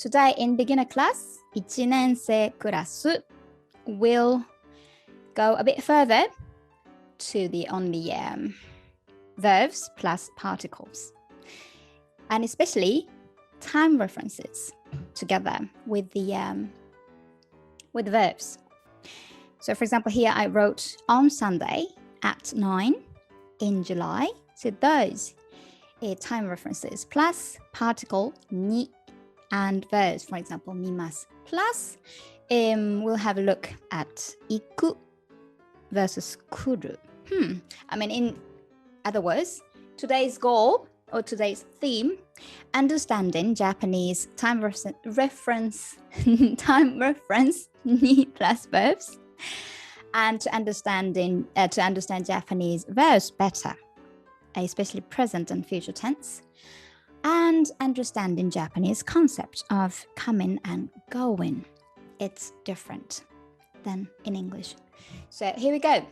today in beginner class, 1年生クラス will go a bit further to the only verbs plus particles. And especially time references together with the verbs. So for example, here I wrote on Sunday at 9 in July. So those time references plus particle ni and verbs, for example, mimasu. Plus, we'll have a look at iku versus kuru. I mean, in other words, today's goal or today's theme, understanding Japanese time reference ni plus verbs, and to understand Japanese verbs better, especially present and future tense, and understanding Japanese concept of coming and going. It's different than in English. So here we go.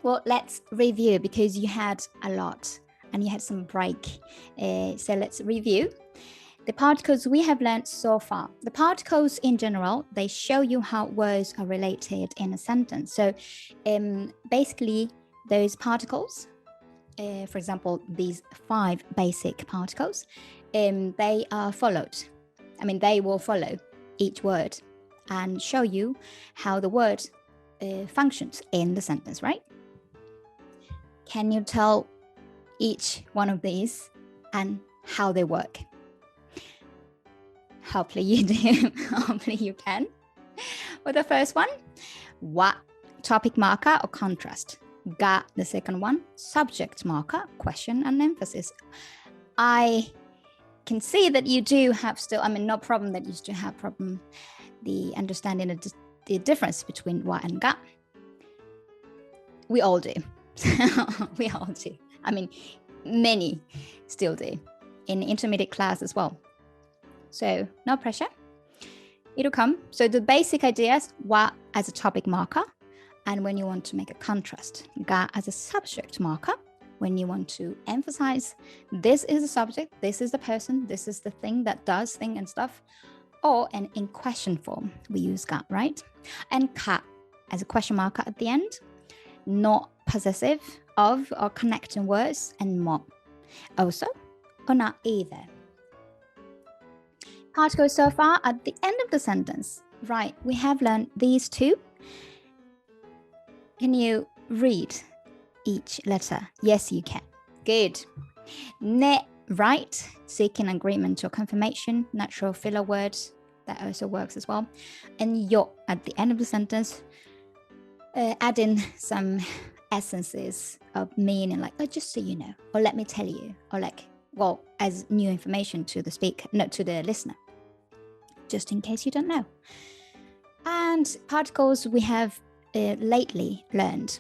Well, let's review because you had a lot and you had some break. So let's review the particles we have learned so far. The particles in general, they show you how words are related in a sentence. So basically those particles, for example, these 5 basic particles, they are followed. I mean, they will follow each word and show you how the word functions in the sentence, right? Can you tell each one of these and how they work? Hopefully you do. Hopefully you can. Well, the first one, wa, topic marker or contrast. Ga, the second one, subject marker, question and emphasis. I can see that you do have still, I mean, no problem that you still have problem the understanding of the difference between wa and ga. We all do. We all do. I mean, many still do in intermediate class as well. So no pressure. It'll come. So the basic ideas, wa as a topic marker, and when you want to make a contrast, ga as a subject marker, when you want to emphasize this is the subject, this is the person, this is the thing that does thing and stuff, or and in question form, we use ga, right? And ka as a question marker at the end, not possessive of or connecting words, and mo also or not either. Particles so far at the end of the sentence, right? We have learned these 2. Can you read each letter? Yes, you can. Good. Ne, right? Seeking agreement or confirmation, natural filler words. That also works as well. And yo at the end of the sentence, adding some essences of meaning, like, oh, just so you know, or let me tell you, or like, well, as new information to the speaker, no, to the listener, just in case you don't know. And particles we have lately learned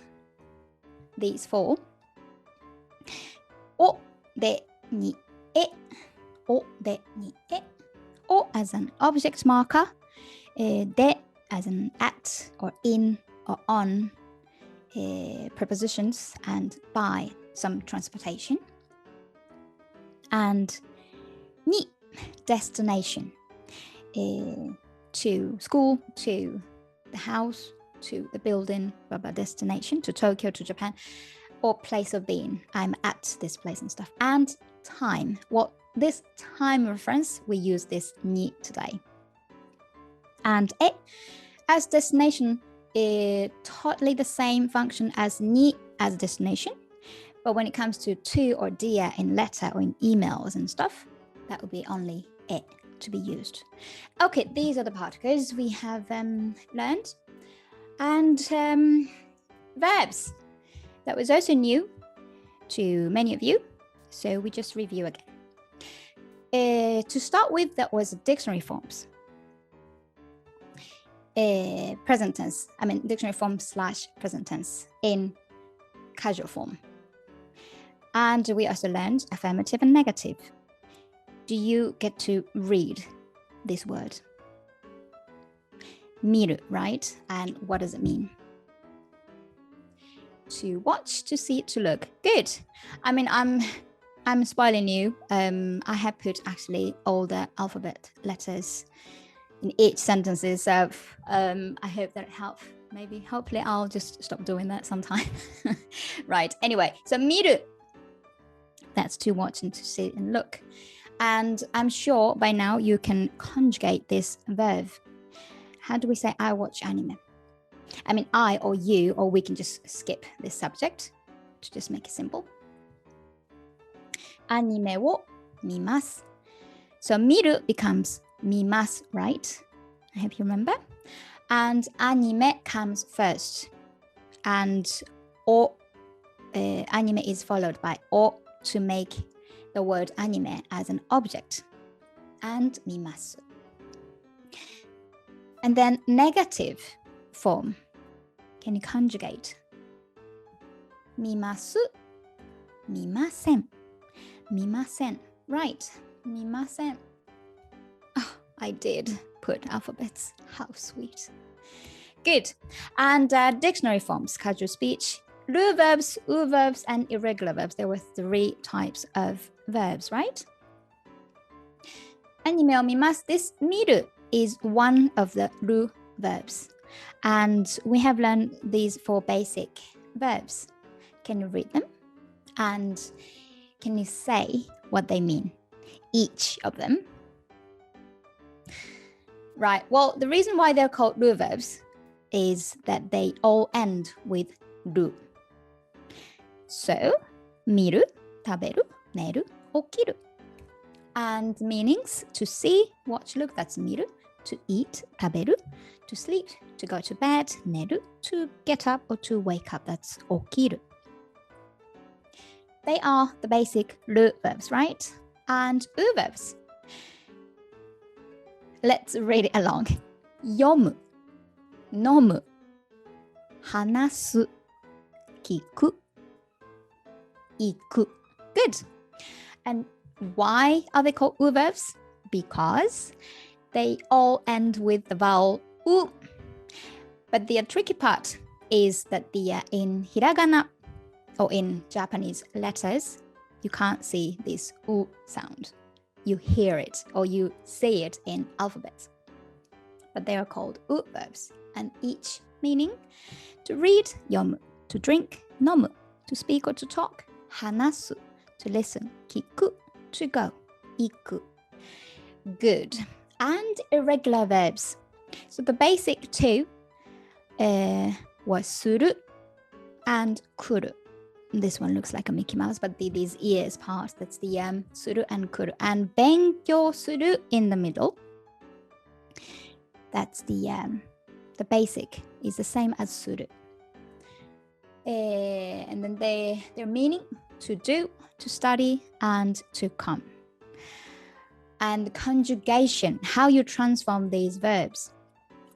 these 4. O, de, ni, e. O, de, ni, e. O as an object marker. De as an at or in or on. Prepositions and by some transportation. And ni, destination. To school, to the house, to the building, blah, blah, destination, to Tokyo, to Japan, or place of being. I'm at this place and stuff. And time. Well, this time reference, we use this ni today. And e as destination, totally the same function as ni as destination. But when it comes to or dear in letter or in emails and stuff, that would be only e to be used. Okay, these are the particles we have learned. And verbs. That was also new to many of you. So we just review again. To start with, that was dictionary forms. Present tense. I mean, dictionary form / present tense in casual form. And we also learned affirmative and negative. Do you get to read this word? Miru, right? And what does it mean? To watch, to see, to look. Good. I mean, I'm I'm spoiling you. I have put actually all the alphabet letters in each sentences. So I hope that helps. Maybe, hopefully, I'll just stop doing that sometime. Right. Anyway, so miru. That's to watch and to see and look. And I'm sure by now you can conjugate this verb. How do we say I watch anime? I mean, I or you, or we can just skip this subject to just make it simple. Anime wo mimasu. So miru becomes mimasu, right? I hope you remember. And anime comes first. And anime is followed by o to make the word anime as an object. And mimasu. And then negative form. Can you conjugate? Mimasu, mimasen. Mimasen. Right. Mimasen. Oh, I did put alphabets. How sweet. Good. And dictionary forms, casual speech, ru verbs, u verbs, and irregular verbs. There were 3 types of verbs, right? Anime o mimasu. This miru is one of the ru verbs. And we have learned these 4 basic verbs. Can you read them? And can you say what they mean? Each of them. Right. Well, the reason why they're called ru verbs is that they all end with ru. So, miru, taberu, neru, okiru. And meanings: to see, watch, look, that's miru. To eat, taberu. To sleep, to go to bed, neru. To get up or to wake up, that's okiru. They are the basic ru verbs, right? And u verbs. Let's read it along. Yomu, nomu, hanasu, kiku, iku. Good. And why are they called u verbs? Because they all end with the vowel u. But the tricky part is that in hiragana or in Japanese letters, you can't see this u sound. You hear it or you say it in alphabets. But they are called u verbs, and each meaning: to read, yomu, to drink, nomu, to speak or to talk, hanasu, to listen, kiku, to go, iku. Good. And irregular verbs. So the basic 2 were suru and kuru. This one looks like a Mickey Mouse, but these ears part, that's the suru and kuru. And benkyou suru in the middle. That's the basic is the same as suru. And then their meaning: to do, to study, and to come. And conjugation, how you transform these verbs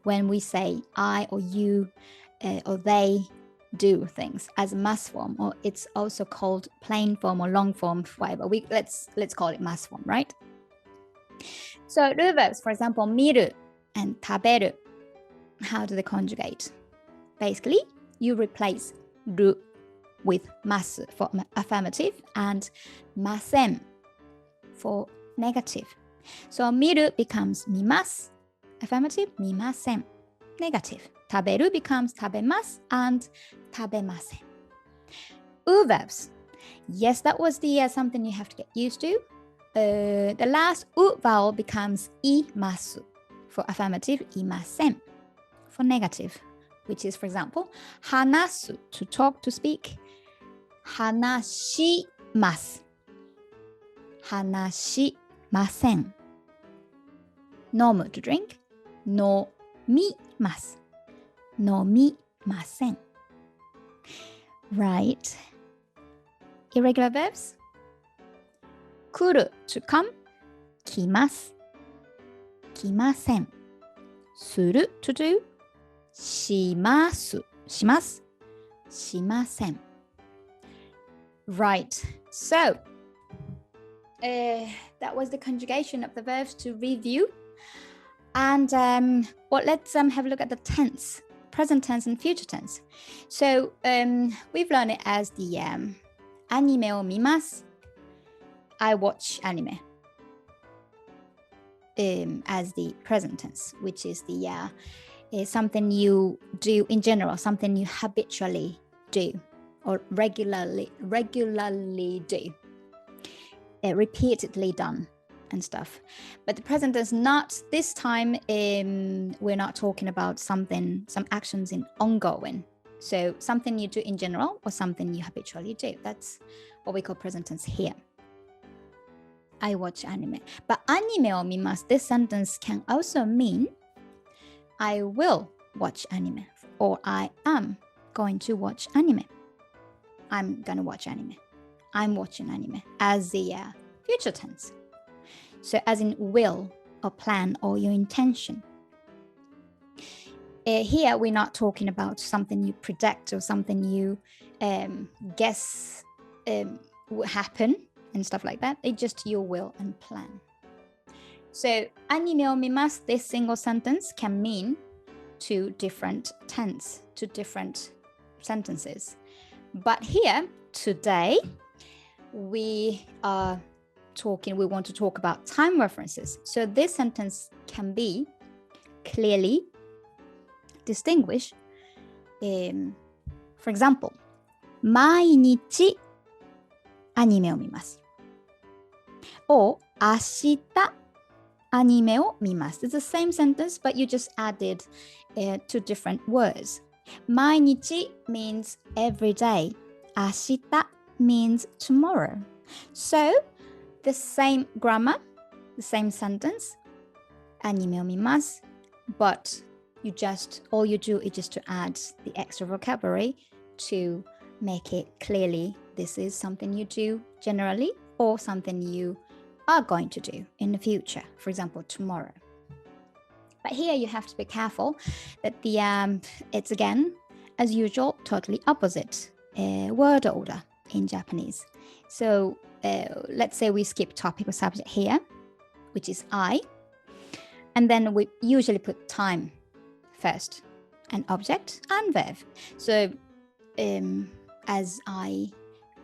when we say I or you or they do things as mass form, or it's also called plain form or long form, whatever. Let's call it mass form, right? So ru verbs, for example, miru and taberu, how do they conjugate? Basically, you replace ru with masu for affirmative and masen for negative. So miru becomes mimasu, affirmative, mimasen, negative. Taberu becomes tabemasu and tabemasen. U verbs. Yes, that was the something you have to get used to. The last u vowel becomes imasu for affirmative, imasen for negative, which is, for example, hanasu, to talk, to speak, hanashimasu, hanashimasen. Nomu, to drink, nomimasu, nomimasen. Right. Irregular verbs. Kuru, to come, kimasu, kimasen. Suru, to do, shimasu, shimasu, shimasen. Right. So, that was the conjugation of the verbs to review. And let's have a look at the tense, present tense and future tense. So we've learned it as the anime o mimasu, I watch anime as the present tense, which is the something you do in general, something you habitually do or regularly do, repeatedly done and stuff. But the present tense, not this time. We're not talking about some actions in ongoing. So something you do in general or something you habitually do. That's what we call present tense here. I watch anime. But anime o mimasu, this sentence can also mean I will watch anime or I am going to watch anime. I'm gonna watch anime. I'm watching anime as the future tense. So as in will or plan or your intention. Here we're not talking about something you predict or something you guess will happen and stuff like that. It's just your will and plan. So anime o mimasu, this single sentence can mean two different tense, two different sentences. But here today we want to talk about time references. So this sentence can be clearly distinguished. For example, 毎日アニメを見ます or 明日アニメを見ます It's the same sentence, but you just added two different words. 毎日 means every day. 明日 means tomorrow. So the same grammar, the same sentence, アニメを見ます but all you do is just to add the extra vocabulary to make it clearly this is something you do generally or something you are going to do in the future, for example, tomorrow. But here you have to be careful that it's again, as usual, totally opposite word order in Japanese. So let's say we skip topic or subject here, which is I, and then we usually put time first, and object and verb. So as I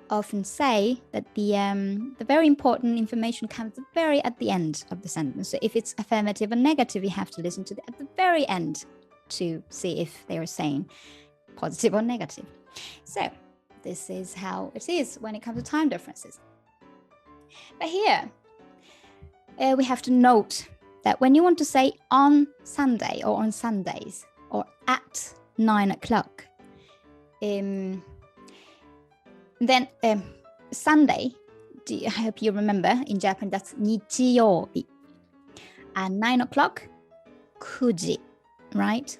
often say that the very important information comes at the end of the sentence. So if it's affirmative or negative, you have to listen to at the very end to see if they are saying positive or negative. So this is how it is when it comes to time differences. But here we have to note that when you want to say on Sunday or on Sundays or at 9 o'clock, then Sunday, I hope you remember in Japan, that's 日曜日. And 9 o'clock, 9時, right?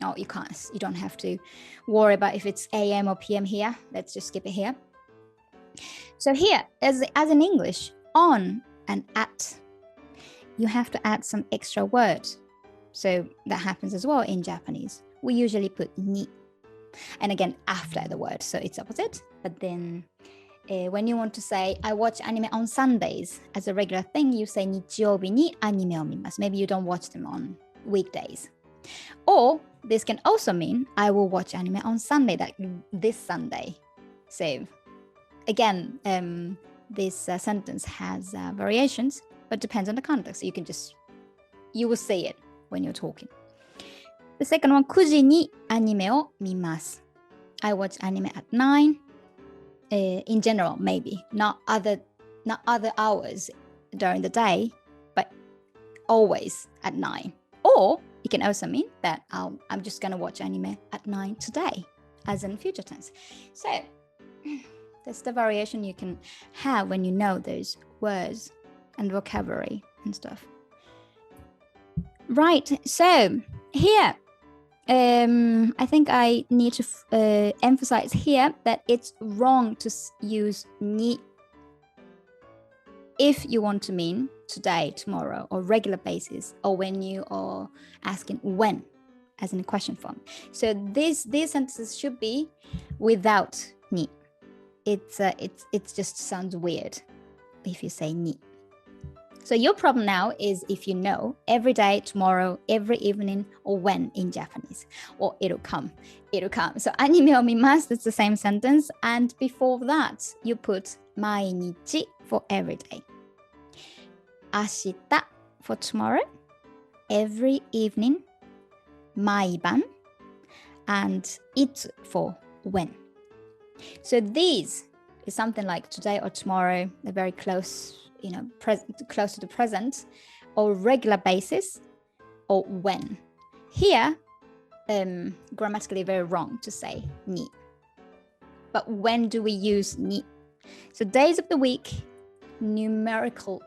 No, you can't. You don't have to worry about if it's AM or PM here. Let's just skip it here. So here, as in English, on and at, you have to add some extra words. So that happens as well in Japanese. We usually put ni. And again, after the word, so it's opposite. But then when you want to say, I watch anime on Sundays as a regular thing, you say 日曜日にアニメを見ます. Maybe you don't watch them on weekdays. Or this can also mean, I will watch anime on Sunday, like this Sunday. So again, this sentence has variations, but depends on the context. You will say it when you're talking. The second one, 9時にアニメを見ます. I watch anime at 9. In general, maybe not other hours during the day, but always at 9. Or it can also mean that I'm just gonna watch anime at 9 today, as in future tense. So that's the variation you can have when you know those words and vocabulary and stuff. Right, so here, I think I need to emphasize here that it's wrong to use ni if you want to mean today, tomorrow, or regular basis, or when you are asking when, as in a question form. So these sentences should be without ni. It just sounds weird if you say ni. So your problem now is if you know every day, tomorrow, every evening, or when in Japanese, or it'll come. So animeを見ます, that's the same sentence. And before that, you put 毎日 for every day. 明日 for tomorrow, every evening, 毎晩, and いつ for when. So these is something like today or tomorrow, they're very close, close to the present, or regular basis, or when. Here, grammatically very wrong to say ni. But when do we use ni? So days of the week, numerical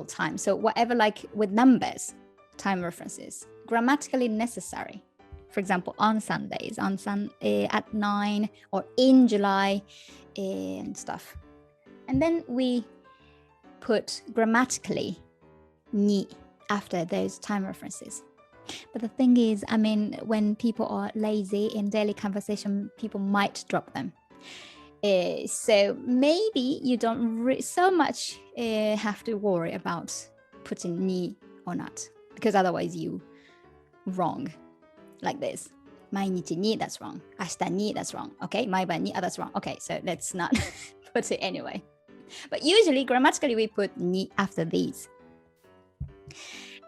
time. So whatever, like with numbers, time references, grammatically necessary. For example, on Sundays, at 9, or in July, and stuff. And then we put grammatically ni after those time references. But the thing is, when people are lazy in daily conversation, people might drop them. So maybe you don't so much have to worry about putting ni or not, because otherwise you wrong. Like this. 毎日に that's wrong. 明日に that's wrong. Okay, 毎晩に that's wrong. Okay, so let's not put it anyway. But usually, grammatically, we put ni after these.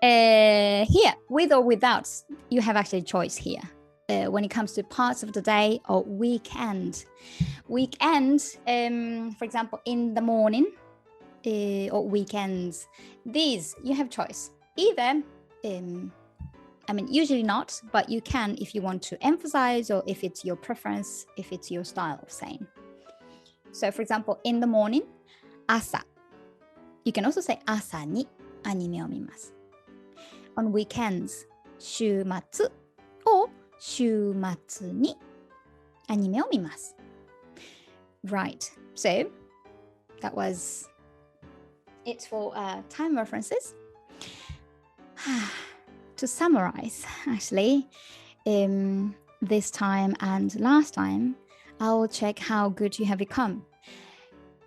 Here, with or without, you have actually a choice here. When it comes to parts of the day or weekend. Weekend, for example, in the morning or weekends. These, you have choice. Either... usually not, but you can if you want to emphasize, or if it's your preference, if it's your style of saying. So for example, in the morning, 朝. You can also say 朝にアニメを見ます. On weekends, 週末 or 週末にアニメを見ます. Right, so that was it for time references. To summarize, actually, this time and last time, I will check how good you have become.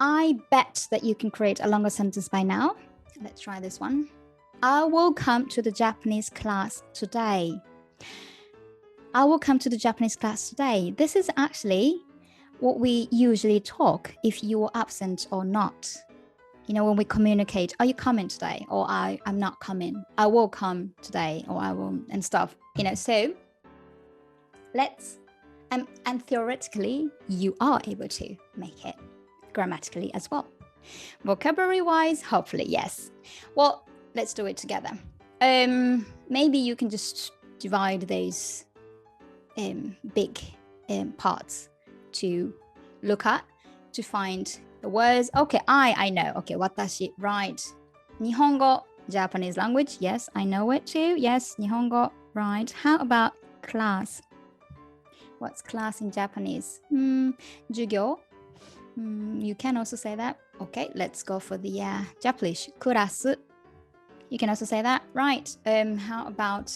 I bet that you can create a longer sentence by now. Let's try this one. I will come to the Japanese class today. I will come to the Japanese class today. This is actually what we usually talk if you are absent or not. When we communicate, are you coming today? Or I'm not coming. I will come today, or I will, and stuff. So let's, and theoretically, you are able to make it grammatically as well. Vocabulary-wise, hopefully, yes. Well, let's do it together. Maybe you can just divide those big parts to look at, to find the words. Okay, I know. Okay, watashi, right. Nihongo, Japanese language. Yes, I know it too. Yes, Nihongo, right. How about class? What's class in Japanese? 授業. You can also say that. Okay, let's go for the Japanese. クラス. You can also say that. Right. How about,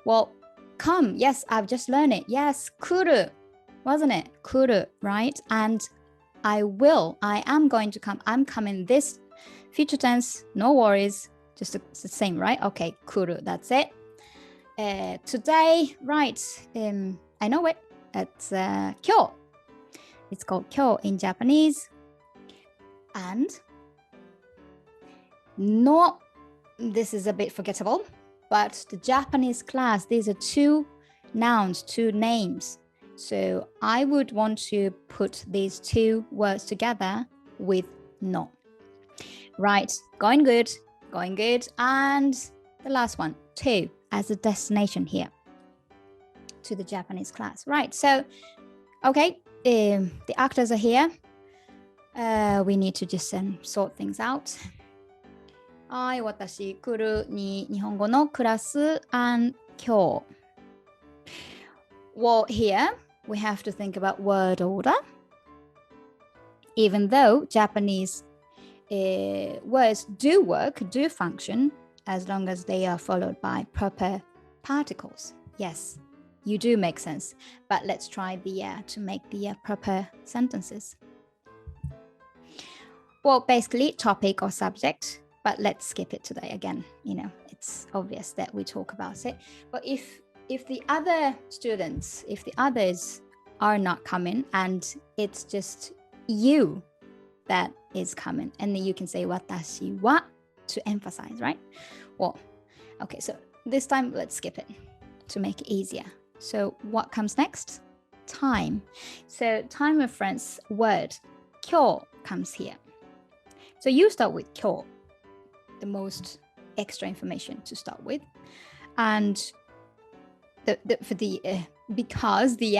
well, come. Yes, I've just learned it. Yes, 来る. Wasn't it? 来る, right? And I am going to come. I'm coming. This future tense, no worries. Just the same, right? Okay, 来る. That's it. Today, right. I know it. It's 今日. It's called 今日 in Japanese. And no, this is a bit forgettable, but the Japanese class, these are two nouns, two names. So I would want to put these two words together with no. Right, going good. And the last one, to, as a destination here. To the Japanese class. Right, so, okay, the actors are here. We need to just sort things out. はい、私来るに日本語のクラス and 今日. Well, here we have to think about word order. Even though Japanese words do function, as long as they are followed by proper particles. Yes, you do make sense. But let's try to make the proper sentences. Well, basically, topic or subject. but let's skip it today again. It's obvious that we talk about it. But if the other students, if the others are not coming and it's just you that is coming, and then you can say watashi wa to emphasize, right? Well, okay, so this time let's skip it to make it easier. So what comes next? Time. So time reference word 今日 comes here. So you start with 今日, the most extra information to start with, and because the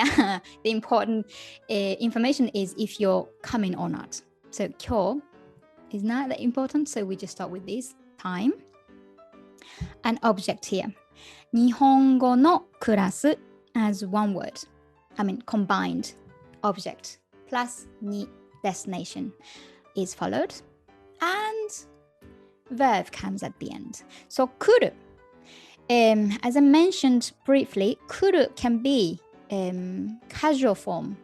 important information is if you're coming or not. So 今日 is not that important, so we just start with this time. An object here. 日本語のクラス as one word. Combined object plus ni destination is followed, and verb comes at the end. So 来る. As I mentioned briefly, 来る can be casual form,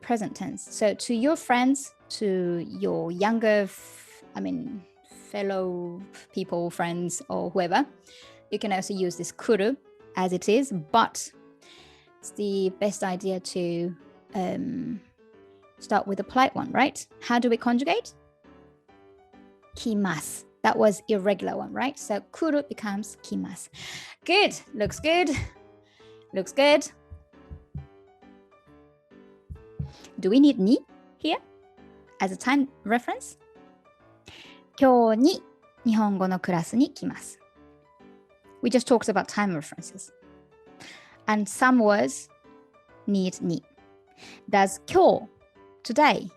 present tense. So to your friends, to your younger, fellow people, friends, or whoever, you can also use this 来る as it is, but it's the best idea to start with a polite one, right? How do we conjugate? 来ます. That was irregular one, right? So 来る becomes 来ます. Good. Looks good. Looks good. Do we need ni here as a time reference? 今日に日本語のクラスに来ます. We just talked about time references. And some words need ni. Does 今日, today,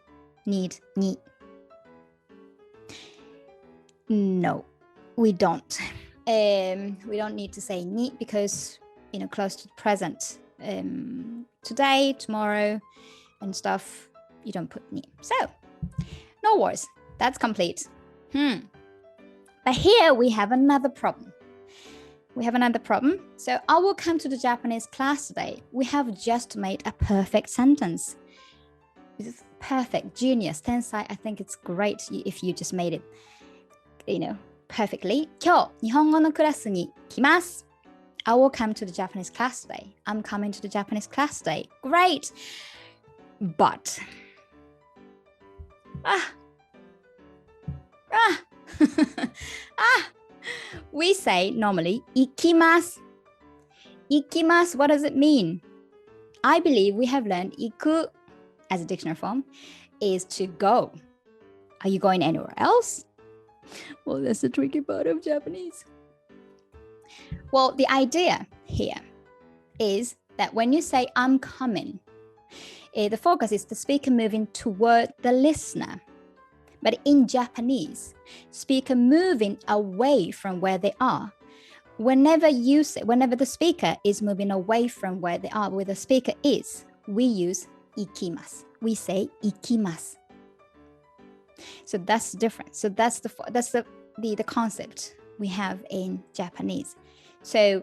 need ni? No, we don't. We don't need to say ni because, close to the present. Today, tomorrow, and stuff, you don't put ni. So, no worries. That's complete. But here we have another problem. So I will come to the Japanese class today. We have just made a perfect sentence. It's perfect, genius, tensai. I think it's great if you just made it, perfectly. 今日、日本語のクラスに来ます. I will come to the Japanese class today. I'm coming to the Japanese class today. Great. But we say normally 行きます. 行きます. What does it mean? I believe we have learned 行く as a dictionary form is to go. Are you going anywhere else? Well, that's the tricky part of Japanese. Well, the idea here is that when you say I'm coming, the focus is the speaker moving toward the listener. But in Japanese, speaker moving away from where they are. Whenever the speaker is moving away from where they are, where the speaker is, we use 行きます. We say 行きます. So that's the difference. So that's the concept we have in Japanese. So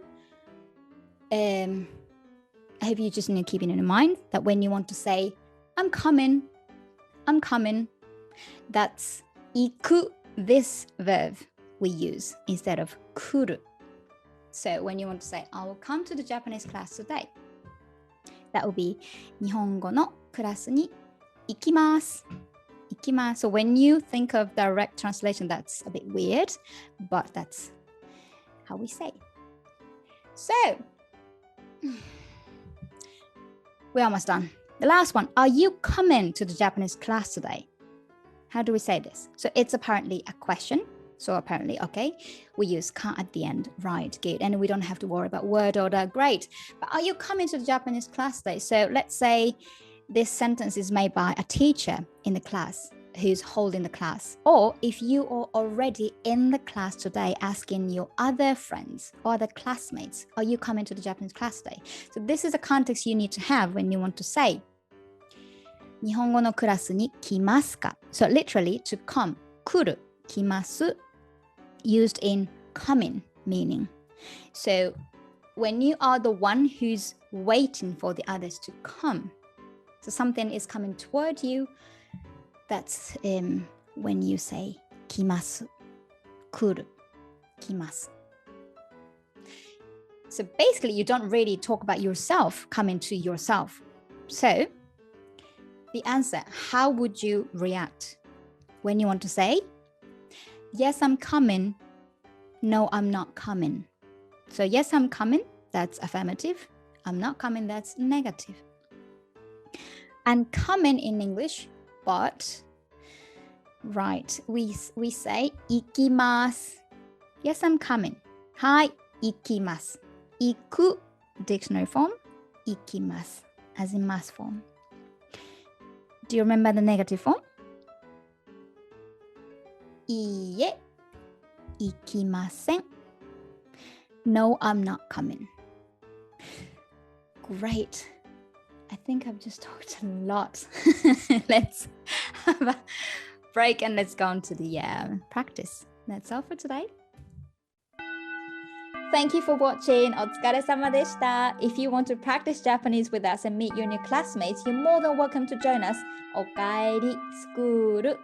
I hope you just need to keep it in mind that when you want to say I'm coming, that's 行く, this verb we use instead of 来る. So when you want to say I will come to the Japanese class today, that will be 日本語のクラスに行きます. 行きます. So when you think of direct translation, that's a bit weird, but that's how we say. So we're almost done. The last one. Are you coming to the Japanese class today? How do we say this? So it's apparently a question. So apparently, okay, we use ka at the end. Right, good. And we don't have to worry about word order. Great. But are you coming to the Japanese class today? So let's say this sentence is made by a teacher in the class who's holding the class. Or if you are already in the class today asking your other friends or other classmates, are you coming to the Japanese class today? So this is a context you need to have when you want to say 日本語のクラスに来ますか? So literally to come, 来る, 来ます, used in coming meaning. So when you are the one who's waiting for the others to come, so something is coming toward you, that's when you say 来ます. kuru, kimasu. So basically, you don't really talk about yourself coming to yourself. So the answer, how would you react when you want to say, yes, I'm coming. No, I'm not coming. So yes, I'm coming. That's affirmative. I'm not coming. That's negative. And coming in English, but, right, we say, ikimasu. Yes, I'm coming. Hai, ikimasu. Iku, dictionary form. Ikimasu, as in mass form. Do you remember the negative form? Iie, ikimasen. No, I'm not coming. Great. I think I've just talked a lot. Let's have a break and let's go on to the practice. That's all for today. Thank you for watching. お疲れ様でした。If you want to practice Japanese with us and meet your new classmates, you're more than welcome to join us. おかえりスクール